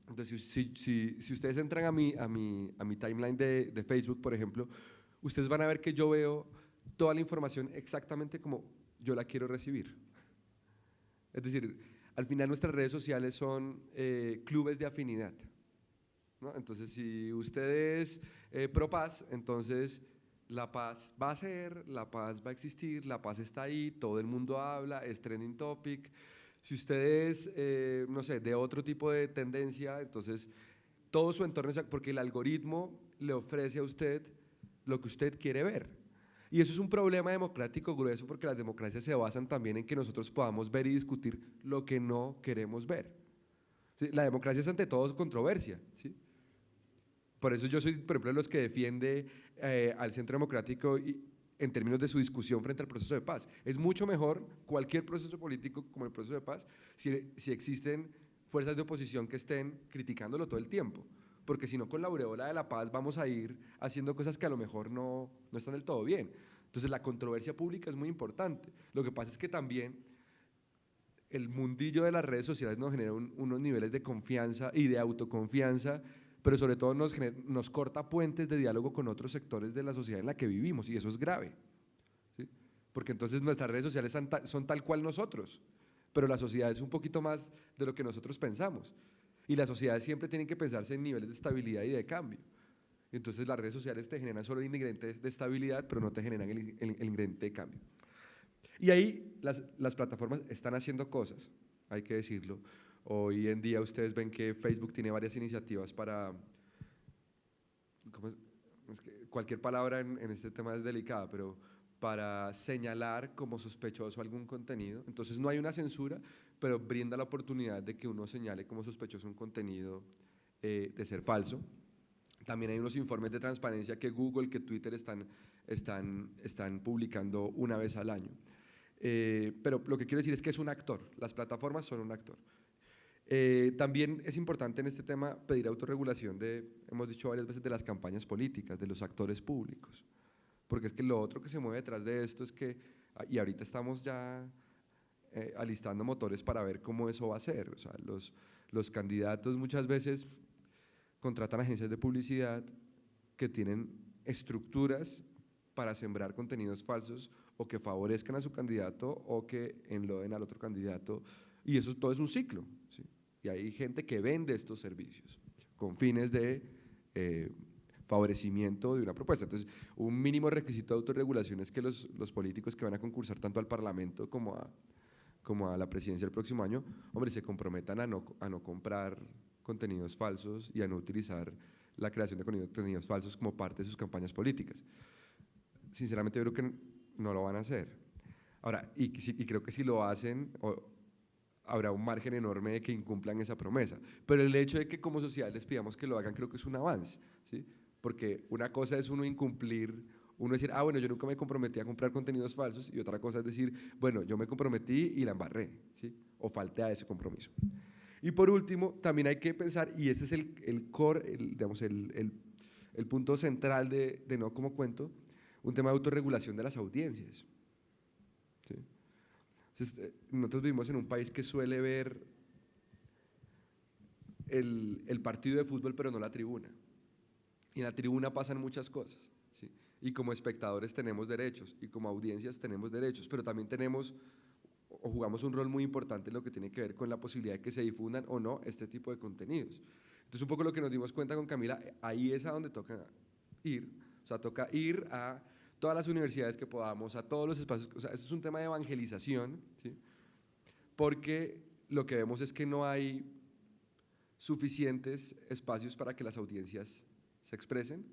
[SPEAKER 16] Entonces, si ustedes entran a mi timeline de Facebook, por ejemplo, ustedes van a ver que yo veo toda la información exactamente como yo la quiero recibir. Es decir, al final nuestras redes sociales son clubes de afinidad, ¿no? Entonces, si usted es pro paz, entonces la paz va a ser, la paz va a existir, la paz está ahí, todo el mundo habla, es trending topic. Si usted es, no sé, de otro tipo de tendencia, entonces todo su entorno, porque el algoritmo le ofrece a usted lo que usted quiere ver. Y eso es un problema democrático grueso, porque las democracias se basan también en que nosotros podamos ver y discutir lo que no queremos ver. ¿Sí? La democracia es ante todo controversia, ¿sí? Por eso yo soy, por ejemplo, de los que defiende al Centro Democrático en términos de su discusión frente al proceso de paz. Es mucho mejor cualquier proceso político como el proceso de paz si existen fuerzas de oposición que estén criticándolo todo el tiempo, porque si no, con la aureola de la paz vamos a ir haciendo cosas que a lo mejor no están del todo bien. Entonces la controversia pública es muy importante. Lo que pasa es que también el mundillo de las redes sociales nos genera unos niveles de confianza y de autoconfianza, pero sobre todo nos corta puentes de diálogo con otros sectores de la sociedad en la que vivimos, y eso es grave, ¿sí? Porque entonces nuestras redes sociales son tal cual nosotros, pero la sociedad es un poquito más de lo que nosotros pensamos, y las sociedades siempre tienen que pensarse en niveles de estabilidad y de cambio. Entonces las redes sociales te generan solo el ingrediente de estabilidad, pero no te generan el ingrediente de cambio. Y ahí las plataformas están haciendo cosas, hay que decirlo. Hoy en día ustedes ven que Facebook tiene varias iniciativas para, es que cualquier palabra en este tema es delicada, pero para señalar como sospechoso algún contenido. Entonces no hay una censura, pero brinda la oportunidad de que uno señale como sospechoso un contenido de ser falso. También hay unos informes de transparencia que Google, que Twitter están publicando una vez al año. Pero lo que quiero decir es que es un actor, las plataformas son un actor. También es importante en este tema pedir autorregulación hemos dicho varias veces, de las campañas políticas, de los actores públicos, porque es que lo otro que se mueve detrás de esto es que, y ahorita estamos ya alistando motores para ver cómo eso va a ser, o sea, los candidatos muchas veces contratan agencias de publicidad que tienen estructuras para sembrar contenidos falsos o que favorezcan a su candidato o que enloden al otro candidato, y eso todo es un ciclo, ¿sí? Y hay gente que vende estos servicios con fines de favorecimiento de una propuesta. Entonces, un mínimo requisito de autorregulación es que los políticos que van a concursar tanto al Parlamento como a la presidencia el próximo año, hombre, se comprometan a no comprar contenidos falsos y a no utilizar la creación de contenidos falsos como parte de sus campañas políticas. Sinceramente, yo creo que no lo van a hacer. Ahora, y creo que si lo hacen, habrá un margen enorme de que incumplan esa promesa. Pero el hecho de que como sociedad les pidamos que lo hagan, creo que es un avance, ¿sí? Porque una cosa es uno incumplir, uno decir, bueno, yo nunca me comprometí a comprar contenidos falsos, y otra cosa es decir, bueno, yo me comprometí y la embarré, ¿sí? O falté a ese compromiso. Y por último, también hay que pensar, y ese es el core, digamos, el punto central de No Como Cuento, un tema de autorregulación de las audiencias, ¿sí? Entonces, nosotros vivimos en un país que suele ver el partido de fútbol, pero no la tribuna. Y en la tribuna pasan muchas cosas, ¿sí? Y como espectadores tenemos derechos, y como audiencias tenemos derechos, pero también tenemos o jugamos un rol muy importante en lo que tiene que ver con la posibilidad de que se difundan o no este tipo de contenidos. Entonces, un poco lo que nos dimos cuenta con Camila, ahí es a donde toca ir, o sea, toca ir a todas las universidades que podamos, a todos los espacios, o sea, esto es un tema de evangelización, ¿sí? Porque lo que vemos es que no hay suficientes espacios para que las audiencias se expresen,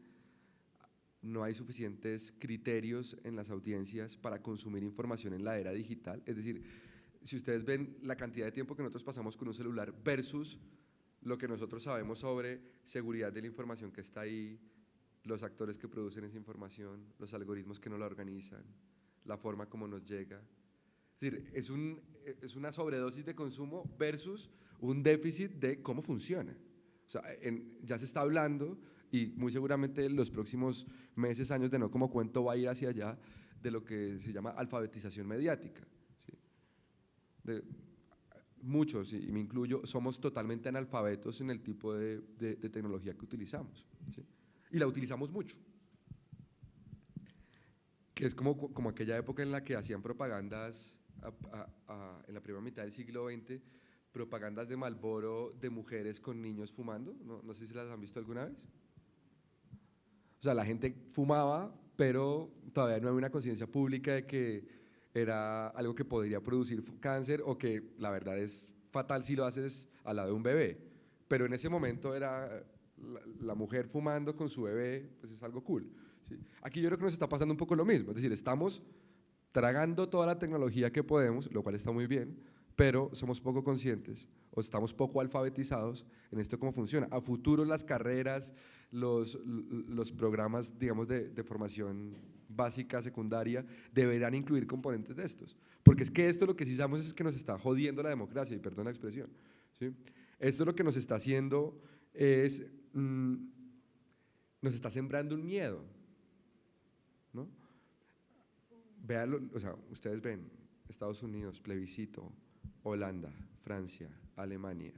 [SPEAKER 16] no hay suficientes criterios en las audiencias para consumir información en la era digital, es decir, si ustedes ven la cantidad de tiempo que nosotros pasamos con un celular versus lo que nosotros sabemos sobre seguridad de la información que está ahí, los actores que producen esa información, los algoritmos que no la organizan, la forma como nos llega. Es decir, es una sobredosis de consumo versus un déficit de cómo funciona. O sea, ya se está hablando, y muy seguramente en los próximos meses, años de No Como Cuento va a ir hacia allá, de lo que se llama alfabetización mediática, ¿sí? Muchos, y me incluyo, somos totalmente analfabetos en el tipo de tecnología que utilizamos, ¿sí? Y la utilizamos mucho, que es como aquella época en la que hacían propagandas en la primera mitad del siglo XX, propagandas de Marlboro de mujeres con niños fumando, no sé si las han visto alguna vez. O sea, la gente fumaba, pero todavía no había una conciencia pública de que era algo que podría producir cáncer, o que la verdad es fatal si lo haces al lado de un bebé, pero en ese momento era la mujer fumando con su bebé, pues es algo cool, ¿sí? Aquí yo creo que nos está pasando un poco lo mismo, es decir, estamos tragando toda la tecnología que podemos, lo cual está muy bien, pero somos poco conscientes o estamos poco alfabetizados en esto cómo funciona. A futuro las carreras, los programas, digamos, de formación básica, secundaria, deberán incluir componentes de estos, porque es que esto lo que sí sabemos es que nos está jodiendo la democracia, y perdón la expresión, ¿sí? Esto lo que nos está haciendo es, nos está sembrando un miedo, ¿no? Véanlo, o sea, ustedes ven Estados Unidos, plebiscito, Holanda, Francia, Alemania.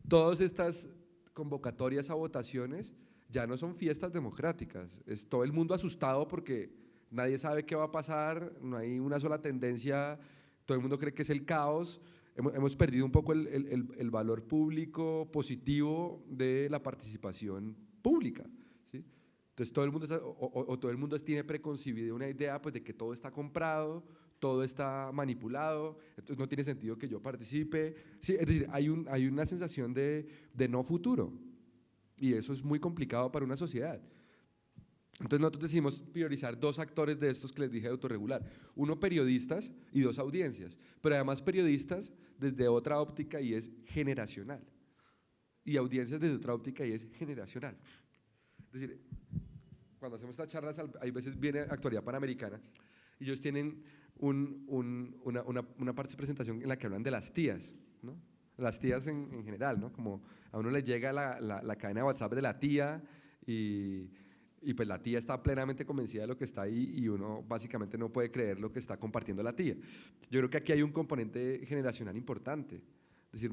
[SPEAKER 16] Todas estas convocatorias a votaciones ya no son fiestas democráticas, es todo el mundo asustado porque nadie sabe qué va a pasar, no hay una sola tendencia, todo el mundo cree que es el caos. Hemos perdido un poco el valor público positivo de la participación pública, ¿sí? Entonces todo el mundo todo el mundo tiene preconcebida una idea, pues, de que todo está comprado, todo está manipulado, entonces no tiene sentido que yo participe, ¿sí? Es decir, hay una sensación de no futuro, y eso es muy complicado para una sociedad. Entonces nosotros decidimos priorizar dos actores de estos que les dije de autorregular, uno periodistas y dos audiencias, pero además periodistas desde otra óptica y es generacional, y audiencias desde otra óptica y es generacional. Es decir, cuando hacemos estas charlas, hay veces viene Actualidad Panamericana, y ellos tienen una parte de presentación en la que hablan de las tías, ¿no? Las tías en general, ¿no? Como a uno le llega la cadena de WhatsApp de la tía, y pues la tía está plenamente convencida de lo que está ahí, y uno básicamente no puede creer lo que está compartiendo la tía. Yo creo que aquí hay un componente generacional importante, es decir,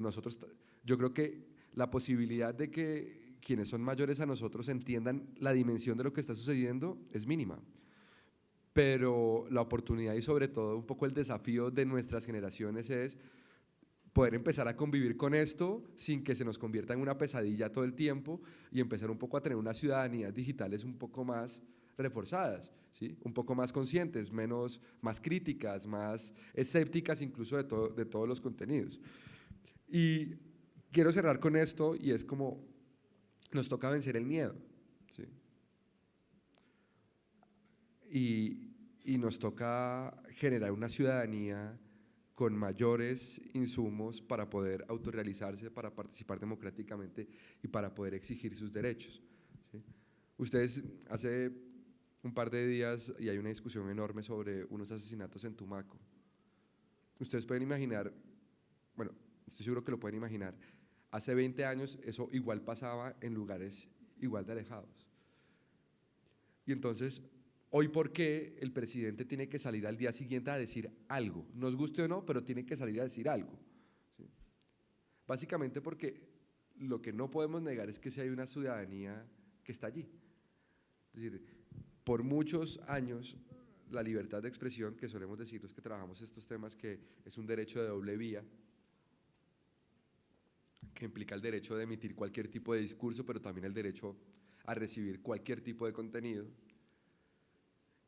[SPEAKER 16] yo creo que la posibilidad de que quienes son mayores a nosotros entiendan la dimensión de lo que está sucediendo es mínima, pero la oportunidad y sobre todo un poco el desafío de nuestras generaciones es poder empezar a convivir con esto sin que se nos convierta en una pesadilla todo el tiempo y empezar un poco a tener unas ciudadanías digitales un poco más reforzadas, ¿sí? Un poco más conscientes, más críticas, más escépticas incluso de todos los contenidos. Y quiero cerrar con esto, y es como nos toca vencer el miedo, ¿sí? Y nos toca generar una ciudadanía con mayores insumos para poder autorrealizarse, para participar democráticamente y para poder exigir sus derechos, ¿sí? Ustedes hace un par de días, y hay una discusión enorme sobre unos asesinatos en Tumaco. Ustedes pueden imaginar, bueno, estoy seguro que lo pueden imaginar, hace 20 años eso igual pasaba en lugares igual de alejados. Y entonces, hoy, ¿por qué el presidente tiene que salir al día siguiente a decir algo? Nos guste o no, pero tiene que salir a decir algo, ¿sí? Básicamente porque lo que no podemos negar es que sí hay una ciudadanía que está allí. Es decir, por muchos años, la libertad de expresión, que solemos decir los que trabajamos estos temas, que es un derecho de doble vía, que implica el derecho de emitir cualquier tipo de discurso, pero también el derecho a recibir cualquier tipo de contenido.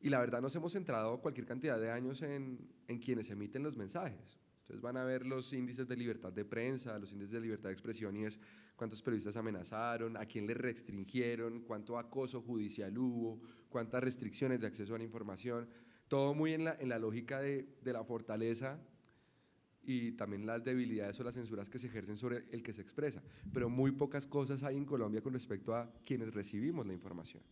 [SPEAKER 16] Y la verdad nos hemos centrado cualquier cantidad de años en quienes emiten los mensajes. Ustedes van a ver los índices de libertad de prensa, los índices de libertad de expresión, y es cuántos periodistas amenazaron, a quién les restringieron, cuánto acoso judicial hubo, cuántas restricciones de acceso a la información, todo muy en la lógica de la fortaleza y también las debilidades o las censuras que se ejercen sobre el que se expresa, pero muy pocas cosas hay en Colombia con respecto a quienes recibimos la información.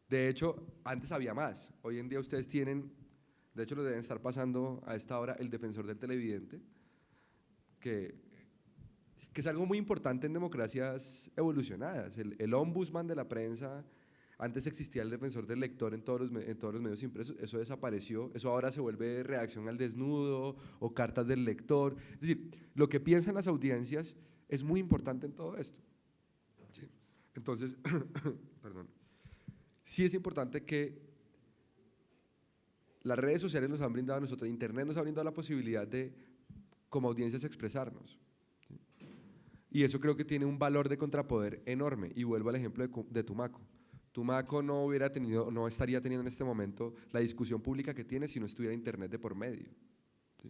[SPEAKER 16] De hecho, antes había más. Hoy en día ustedes tienen, de hecho lo deben estar pasando a esta hora, el defensor del televidente, que es algo muy importante en democracias evolucionadas. El ombudsman de la prensa, antes existía el defensor del lector en todos los medios impresos, eso desapareció, eso ahora se vuelve Reacción al Desnudo o Cartas del Lector. Es decir, lo que piensan las audiencias es muy importante en todo esto, ¿sí? Entonces, perdón. Sí es importante que las redes sociales nos han brindado a nosotros, Internet nos ha brindado la posibilidad de, como audiencias, expresarnos, ¿sí? Y eso creo que tiene un valor de contrapoder enorme, y vuelvo al ejemplo de Tumaco. Tumaco no estaría teniendo en este momento la discusión pública que tiene si no estuviera Internet de por medio, ¿sí?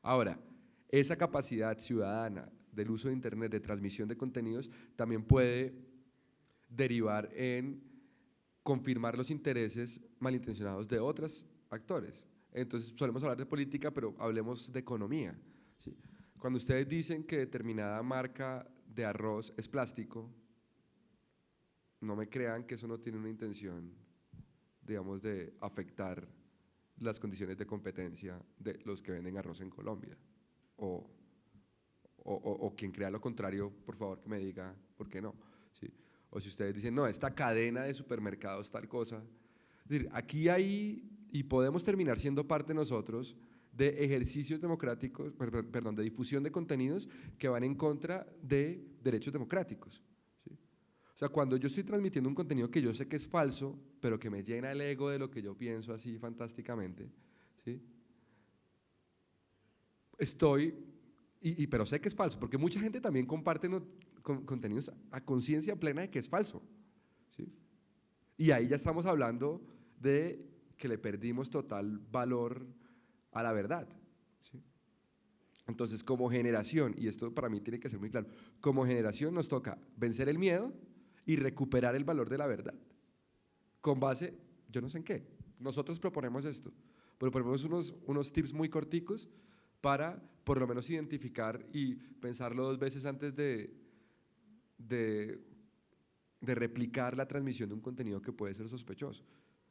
[SPEAKER 16] Ahora, esa capacidad ciudadana del uso de Internet, de transmisión de contenidos, también puede derivar en confirmar los intereses malintencionados de otros actores. Entonces solemos hablar de política, pero hablemos de economía, ¿sí? Cuando ustedes dicen que determinada marca de arroz es plástico, no me crean que eso no tiene una intención, digamos, de afectar las condiciones de competencia de los que venden arroz en Colombia, o quien crea lo contrario, por favor que me diga por qué no, ¿sí? O si ustedes dicen, no, esta cadena de supermercados tal cosa. Es decir, aquí hay, y podemos terminar siendo parte nosotros de ejercicios democráticos, perdón, de difusión de contenidos que van en contra de derechos democráticos, ¿sí? O sea, cuando yo estoy transmitiendo un contenido que yo sé que es falso, pero que me llena el ego de lo que yo pienso así fantásticamente, ¿sí? Pero sé que es falso, porque mucha gente también comparte contenidos a conciencia plena de que es falso, ¿sí? Y ahí ya estamos hablando de que le perdimos total valor a la verdad, ¿sí? Entonces, como generación, y esto para mí tiene que ser muy claro, como generación nos toca vencer el miedo y recuperar el valor de la verdad, con base, yo no sé en qué. Nosotros proponemos esto, pero proponemos unos tips muy corticos para por lo menos identificar y pensarlo 2 veces antes de replicar la transmisión de un contenido que puede ser sospechoso.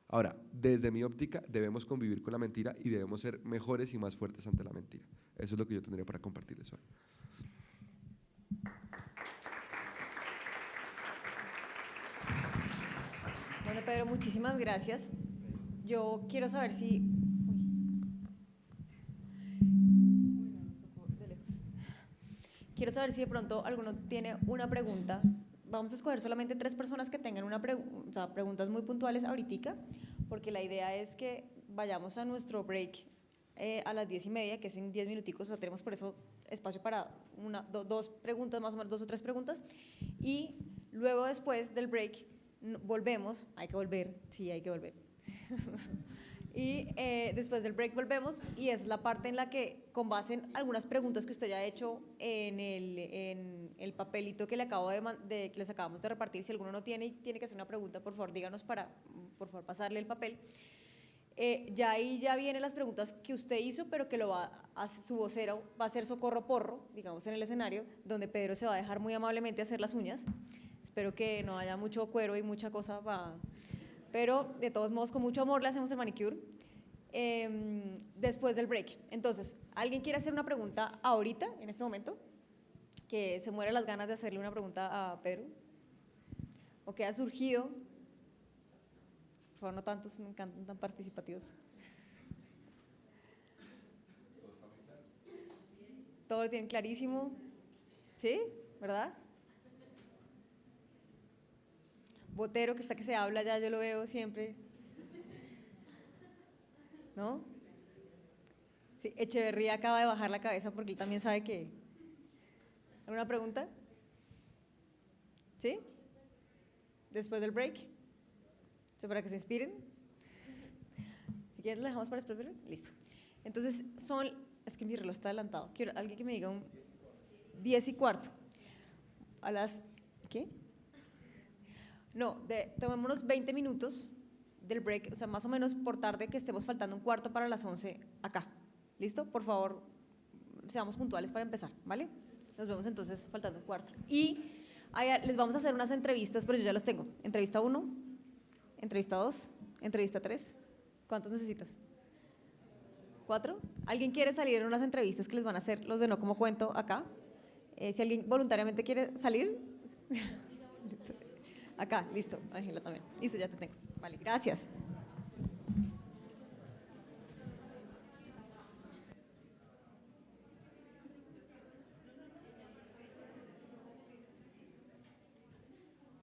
[SPEAKER 16] Ahora, desde mi óptica, debemos convivir con la mentira y debemos ser mejores y más fuertes ante la mentira. Eso es lo que yo tendría para compartirles hoy.
[SPEAKER 1] Bueno, Pedro, muchísimas gracias. Yo quiero saber si… Quiero saber si de pronto alguno tiene una pregunta. Vamos a escoger solamente 3 personas que tengan preguntas muy puntuales ahorita, porque la idea es que vayamos a nuestro break a las 10:30, que es en 10 minuticos, o sea, tenemos por eso espacio para dos preguntas, más o menos 2 o 3 preguntas, y luego después del break volvemos, hay que volver, sí, hay que volver, y después del break volvemos, y es la parte en la que, con base en algunas preguntas que usted ya ha hecho en el papelito que les acabamos de repartir, si alguno no tiene y tiene que hacer una pregunta, por favor díganos para, por favor, pasarle el papel. Ya ahí ya vienen las preguntas que usted hizo, pero que su vocero va a hacer Socorro Porro, digamos, en el escenario, donde Pedro se va a dejar muy amablemente hacer las uñas. Espero que no haya mucho cuero y mucha cosa, pero de todos modos, con mucho amor le hacemos el manicure después del break. Entonces, ¿alguien quiere hacer una pregunta ahorita, en este momento? Que se mueren las ganas de hacerle una pregunta a Pedro. ¿O que ha surgido? Por favor, no tantos, me encantan tan participativos. Todo lo tienen clarísimo. ¿Sí? ¿Verdad? Botero, que está que se habla ya, yo lo veo siempre. ¿No? Sí, Echeverría acaba de bajar la cabeza porque él también sabe que... ¿Alguna pregunta? ¿Sí? ¿Después del break? Para que se inspiren. Si quieren, la dejamos para después, ¿verdad? Listo. Entonces, es que mi reloj está adelantado. Quiero alguien que me diga 10:15. A las, ¿qué? No, tomémonos 20 minutos del break, o sea, más o menos por tarde, que estemos faltando un cuarto para las 11 acá. ¿Listo? Por favor, seamos puntuales para empezar, ¿vale? Nos vemos entonces faltando un cuarto. Y les vamos a hacer unas entrevistas, pero yo ya los tengo. Entrevista 1. Entrevista 2, entrevista 3. ¿Cuántos necesitas? 4. ¿Alguien quiere salir en unas entrevistas que les van a hacer los de No Como Cuento acá? Si alguien voluntariamente quiere salir. Acá, listo. Ángela también. Listo, ya te tengo. Vale, gracias.